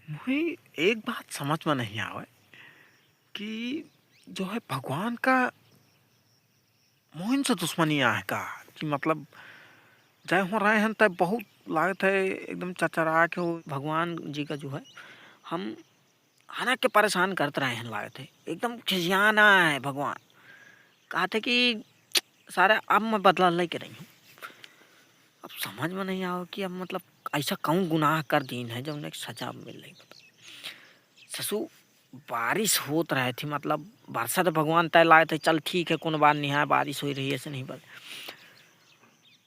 मुझे एक बात समझ में नहीं आवे कि जो है भगवान का मोहन से दुश्मनी आहे का कि मतलब जय हो रहे हैं तब बहुत लागत है एकदम चचरा के वो भगवान जी का जो है हम आना के परेशान करते रहे हैं लागत है एकदम खिसियाना है भगवान कहते कि सारे अब मैं बदला लेके रही हूँ। अब समझ में नहीं आओ कि अब मतलब ऐसा कौन गुनाह कर दीन है जब उन्हें सजा मिल रही ससु बारिश होत रहे थी मतलब बरसा तो भगवान तय लाए थे चल ठीक है कोनो बात नहीं है बारिश हो रही है ऐसे नहीं बस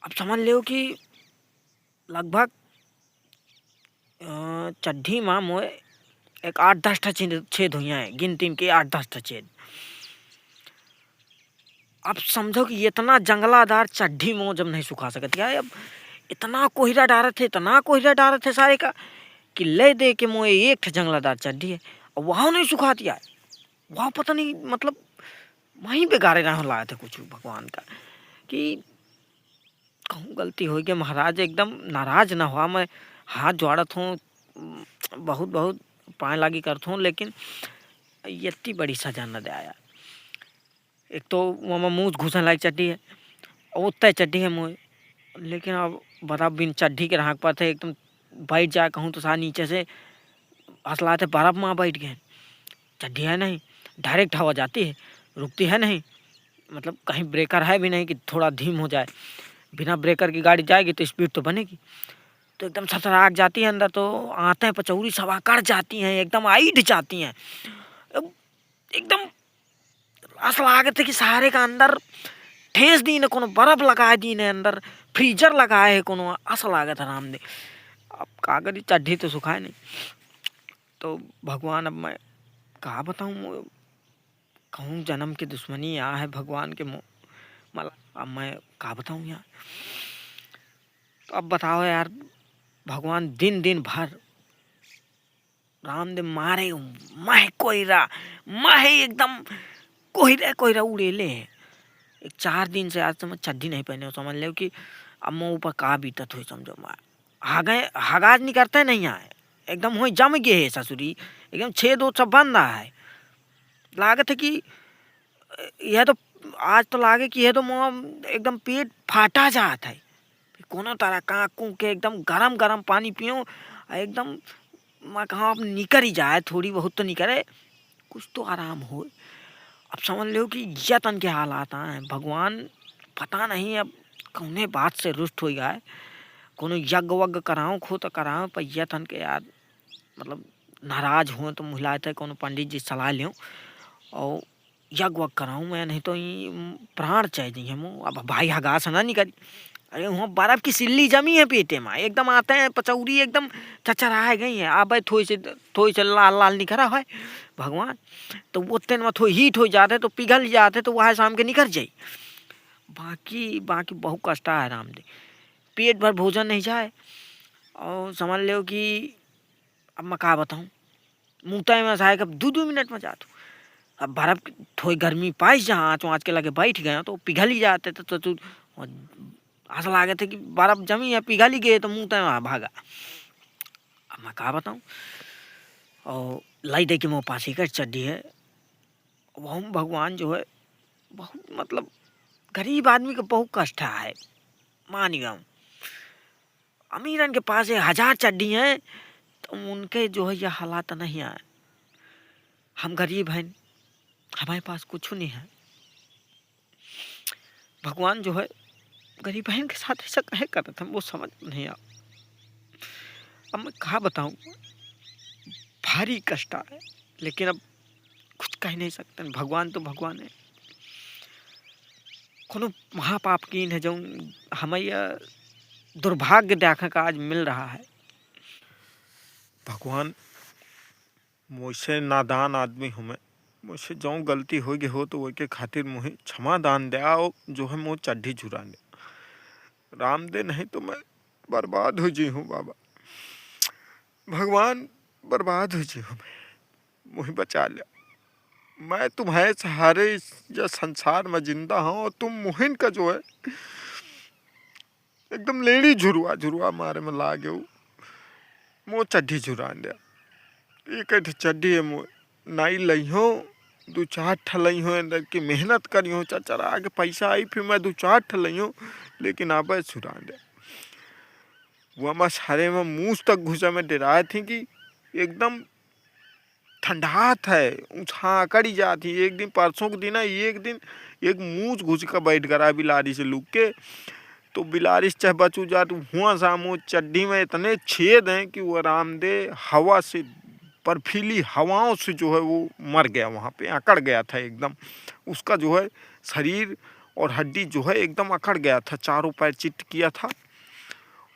अब समझ लो कि लगभग चड्ढी माँ मोए एक 8-10 छेद हुई हैं गिनती के 8-10 छेद। अब समझो कि इतना जंगलादार चड्ढी मोह जब नहीं सुखा सकती है अब इतना कोहरा डाले थे सारे का कि ले दे के मोए एक जंगलादार चड्ढी है और वहाँ नहीं सुखाती है वहाँ पता नहीं मतलब वहीं पे गारे ना लाए थे कुछ भगवान का कि कहूँ गलती हो गई महाराज एकदम नाराज ना हुआ मैं हाथ जोड़त हूँ बहुत बहुत पाए लागी करता हूँ लेकिन इतनी बड़ी सजा न दे आया। एक तो वहाँ मुँह घुसन लायक चड्डी है और उतने चड्डी है मुँह लेकिन अब बता बिन चड्डी के राहक पर थे एकदम बैठ जाए कहूँ तो सारा नीचे से हंसलाते बर्फ में बैठ गए चड्डी है नहीं डायरेक्ट हवा जाती है रुकती है नहीं मतलब कहीं ब्रेकर है भी नहीं कि थोड़ा धीम हो जाए बिना ब्रेकर की गाड़ी जाएगी तो स्पीड तो बनेगी तो एकदम ससराक जाती है अंदर तो आते हैं पचौरी सवा कर जाती हैं एकदम आइट जाती हैं एकदम असल लागत है कि सारे का अंदर ठेस दी ने कोनो बर्फ लगाए दी ने अंदर फ्रीजर लगाए है कोनो असल लागत आराम दे अब कागज चड्ढी तो सुखाए नहीं तो भगवान अब मैं कहा बताऊँ कहूँ जन्म की दुश्मनी यहाँ है भगवान के मला अब मैं कहा बताऊँ यार तो अब बताओ यार भगवान दिन दिन भर रामदेव मारे मह एकदम कोहरा उड़ेले है एक 4 दिन से आज तो मैं चड्डी नहीं पहने हो समझ लो कि अब मैं ऊपर कहा बीतत हुई समझो मैं हगाज नहीं करते नहीं आए एकदम हो जम गए है ससुरी एकदम छेद सब बन रहा है लागत है कि यह तो आज तो लागे कि यह तो मुँह एकदम पेट फाटा जात है कोनो तरह का कूँ के एकदम गरम गरम पानी पियो एकदम मैं कहाँ अब निकर ही जाए थोड़ी बहुत तो निकले कुछ तो आराम हो। अब समझ लो कि यतन के हालात हैं भगवान पता नहीं अब कौने बात से रुष्ट हो गया है कोनो यज्ञ वज्ञ कराऊँ खो तो कराऊँ पर यतन के यार मतलब नाराज हुए तो मुहलाए थे कोनो पंडित जी सलाह लें और यज्ञ वज्ञ कराऊँ मैं नहीं तो प्राण चाहिए मुँह अब भाई हगास ना नहीं करी अरे वहाँ बर्फ की सिल्ली जमी है पेटे में एकदम आते हैं पचौरी एकदम चचराए गई है अब थोड़ी से लाल लाल निकरा है भगवान तो वो तेन में थोड़ी हीट हो जाते तो पिघल जाते तो वह शाम के निकल जाई बाकी बाकी बहुत कष्ट है आराम दे पेट भर भोजन नहीं जाए और समझ लो कि अब मैं कहा बताऊँ मुँह में साए कब 2-2 मिनट में जाता अब बर्फ थोड़ी गर्मी पाई जहाँ आँच के लगे बैठ गए तो पिघल ही जाते तो तू ऐसा लगे थे कि बर्फ जमी है पिघल ही गए तो मुँह तय भागा अब मैं कहा बताऊँ और लाई दे के मुँह पास ही कर चड्डी है वह भगवान जो है बहुत मतलब गरीब आदमी को बहुत कष्ट है मान गया हूँ अमीरन के पास 1000 चड्डी हैं तो उनके जो है यह हालात नहीं आए हम गरीब हैं हमारे पास कुछ नहीं है भगवान जो है गरीब बहन के साथ ऐसा कहे करते थे वो समझ नहीं आ अब मैं कहा बताऊँ भारी कष्ट है लेकिन अब कुछ कह नहीं सकते भगवान तो भगवान है कोनो महापाप की है जो हमें यह दुर्भाग्य देखने का आज मिल रहा है। भगवान मुझसे नादान आदमी हूँ मैं मुझसे जो गलती होगी हो तो वो के खातिर मुझे क्षमा दान दे और जो है मुँह चड्ढी झुरा दे राम दे नहीं तो मैं बर्बाद हो जी हूँ बाबा भगवान बर्बाद हो जी हूँ मैं मुझे बचा लिया मैं तुम्हारे सहारे इस संसार में जिंदा हूँ और तुम मुहिन का जो है एकदम लेडी झुरुआ झुरुआ मारे में ला गए मुँह चड्ढी झुरा दिया एक चड्डी है मोए नाई लई हो 2-4 ठलई हो अंदर की मेहनत करी हो चाचा आगे पैसा आई फिर मैं 2-4 ठलई हो लेकिन अब छुरा दे वो मैं सारे में मुँह तक घुसा में डराए थी कि एकदम ठंडात है हाँ कड़ी जाती एक दिन परसों के दिन एक दिन एक मुँह घुस कर बैठ करा बिलारी से लुक के तो बिलारी चाहे बचू जा तो हुआ सामो चड्डी में इतने छेद हैं कि वो आरामदेह हवा से बर्फीली हवाओं से जो है वो मर गया वहाँ पे अकड़ गया था एकदम उसका जो है शरीर और हड्डी जो है एकदम अकड़ गया था चारों पैर चिट किया था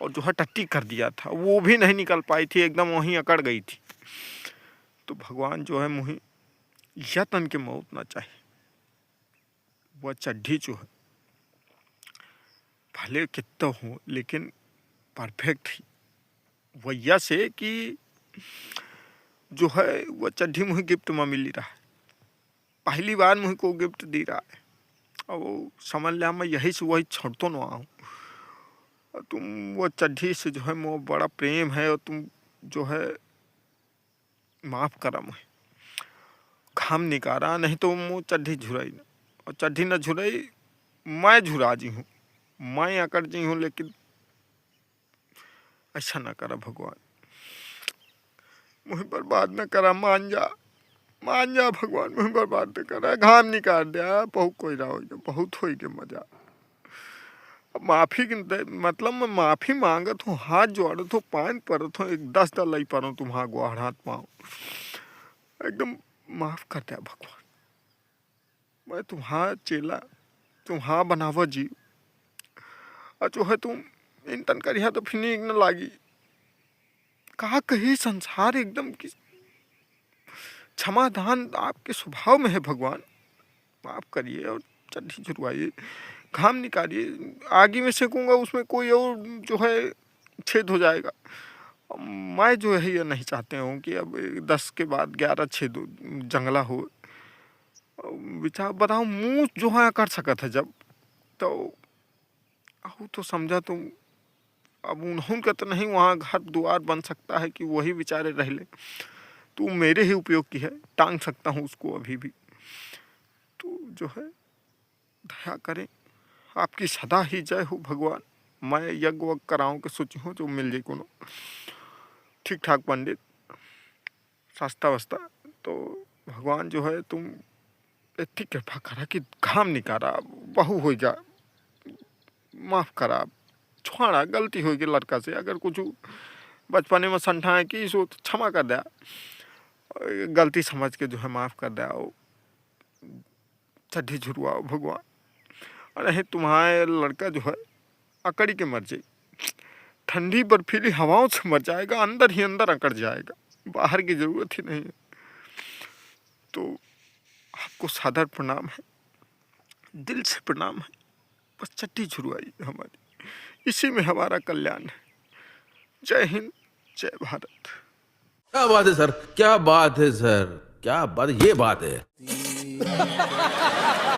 और जो है टट्टी कर दिया था वो भी नहीं निकल पाई थी एकदम वहीं अकड़ गई थी। तो भगवान जो है मुझे यतन के मौत ना चाहिए। वह चड्ढी जो है भले कितना हो लेकिन परफेक्ट ही वैया से कि जो है वह चड्ढी मुझे गिफ्ट में मिली रहा है पहली बार मुझे को गिफ्ट दी रहा है और वो समझ लिया मैं यही से वही छोड़तो ना आऊँ तुम वो चड्ढी से जो है मोह बड़ा प्रेम है और तुम जो है माफ़ करा मुझे घाम निकारा नहीं तो मुँह चड्ढी झुराई ना और चड्ढी न झुराई मैं झुरा जी हूँ मैं अकड़ जी हूँ लेकिन ऐसा ना करा भगवान मुझे बर्बाद न करा मान जा भगवान मुझे बर्बाद न करा घाम निकाल दिया बहुत कोई रहा हो बहुत हो के मजा माफ़ी मतलब मैं माफ़ी मांगत हूँ हाथ जोड़त हूँ पान परत हूँ एक 10 दल लाई पारो तुम्हारा गुहार हाथ पाओ एकदम माफ़ कर दिया भगवान मैं तुम्हारा चेला तुम्हारा बनावा जी और जो है तुम इन तन करिया तो फिर नहीं न लागी कहा कही संसार एकदम की क्षमादान आपके स्वभाव में है भगवान माफ़ करिए और चड्ढी छुड़वाइए घाम निकालिए आगे में सेकूंगा उसमें कोई और जो है छेद हो जाएगा मैं जो है ये नहीं चाहते हूँ कि अब 10 के बाद 11 छेद जंगला हो विचार बताओ मुँह जो है कर सका था जब तो आहू तो समझा तुम अब उनका तो नहीं वहाँ घर द्वार बन सकता है कि वही बेचारे रह ले तो मेरे ही उपयोग की है टांग सकता हूँ उसको अभी भी तो जो है दया करें आपकी सदा ही जय हो भगवान मैं यज्ञ वज्ञ कराऊँ के सोची हूँ जो मिल जाए को ठीक ठाक पंडित सस्ता वस्ता तो भगवान जो है तुम इतनी कृपा करा कि घाम निकारा बहु हो जा माफ़ करा छोड़ा गलती होगी लड़का से अगर कुछ बचपने में संठा है कि इसको क्षमा कर दिया गलती समझ के जो है माफ़ कर दिया चड्ढी झुरवाओ भगवान अरे तुम्हारे लड़का जो है अकड़ी के मर जाए ठंडी बर्फीली हवाओं से मर जाएगा अंदर ही अंदर अकड़ जाएगा बाहर की ज़रूरत ही नहीं है। तो आपको सादर प्रणाम है दिल से प्रणाम है बस चड्ढी झुरवाई हमारी इसी में हमारा कल्याण है। जय हिंद जय भारत। क्या बात है सर क्या बात है सर क्या बात ये बात है